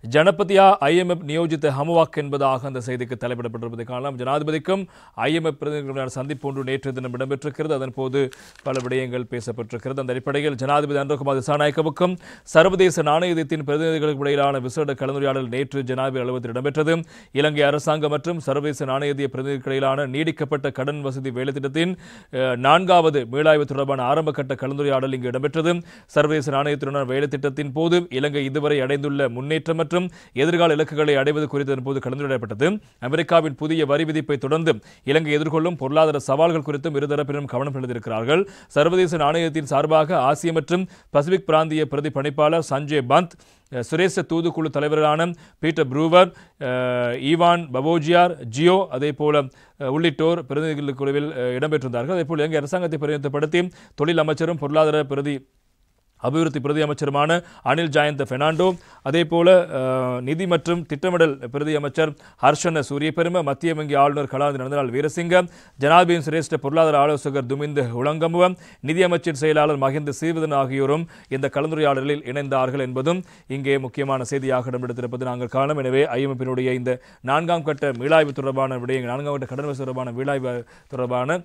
ஜனபதியா IMF நியோஜித்த ஹமுவாக் என்பதாக அந்த செய்திக்கு தலைப்பிடப்பட்டிருப்பதை காணலாம். ஜனாதிபதிக்கும் IMF பிரதிநிதிகளுடன் சந்திப்பு ஒன்று நேற்று தினம் இடம்பெற்றிருக்கிறது. அதன் போது பல விடயங்கள் பேசப்பட்டிருக்கிறது. அந்த அடிப்படையில் ஜனாதிபதி அனுரகுமார் திசாநாயக்கவுக்கும் சர்வதேச நாணயத்தின் பிரதிநிதிகளுக்கு இடையிலான விசேட கலந்துரையாடல் நேற்று ஜனாதிபதி அலுவலகத்தில் இடம்பெற்றது. இலங்கை அரசாங்கம் மற்றும் சர்வதேச நாணய பிரதிநிதிகளுக்கு இடையிலான நீடிக்கப்பட்ட கடன் வசதி வேலைத்திட்டத்தின் 4வது மீளாய்வு தொடர்பான ஆரம்பகட்ட கலந்துரையாடல் இங்கு இடம்பெற்றது. சர்வதேச நாணயத்துடனான வேலைத்திட்டத்தின் போது இலங்கை இதுவரை அடைந்துள்ள முன்னேற்றம் மற்றும் எதிர்கால இலக்குகளை அடைவது குறித்து போது கலந்துரையாடப்பட்டது. அமெரிக்காவின் புதிய வரி விதிப்பை தொடர்ந்து இலங்கை எதிர்கொள்ளும் பொருளாதார சவால்கள் குறித்தும் இருதரப்பினரும் கவனம் செலுத்தியிருக்கிறார்கள். சர்வதேச நாணயத்தின் சார்பாக ஆசிய மற்றும் பசிபிக் பிராந்திய பிரதி பணிப்பாளர் சஞ்சய் பந்த், சுரேச தூதுக்குழு தலைவர்களான பீட்டர் ப்ரூவர், ஈவான் பவோஜியார், ஜியோ அதேபோல உள்ளிட்டோர் பிரதிநிதிகள் குழுவில் இடம்பெற்றிருந்தார்கள். அதேபோல் இலங்கை அரசாங்கத்தை பிரதிநிதித்துவப்படுத்தி தொழில் அமைச்சரும் பொருளாதார அபிவிருத்தி பிரதி அமைச்சருமான அனில் ஜயந்த பெர்னாண்டோ, அதேபோல நிதி மற்றும் திட்டமிடல் பிரதி அமைச்சர் ஹர்ஷன சூரியபெரும, மத்திய வங்கி ஆளுநர் கலாநிதி நந்தலால் வீரசிங்க, ஜனாதிபதியின் சிரேஷ்ட பொருளாதார ஆலோசகர் துமிந்த உலங்கமுவ, நிதியமைச்சின் செயலாளர் மஹிந்த சீர்வதன் ஆகியோரும் இந்த கலந்துரையாடலில் இணைந்தார்கள் என்பதும் இங்கே முக்கியமான செய்தியாக இடம்பெடுத்திருப்பது நாங்கள் காணலாம். எனவே IMFினுடைய இந்த 4ஆம் கட்ட மீளாய்வு தொடர்பான விடயங்கள், 4ஆம் கட்ட கடன் வசதி தொடர்பான மீளாய்வு தொடர்பான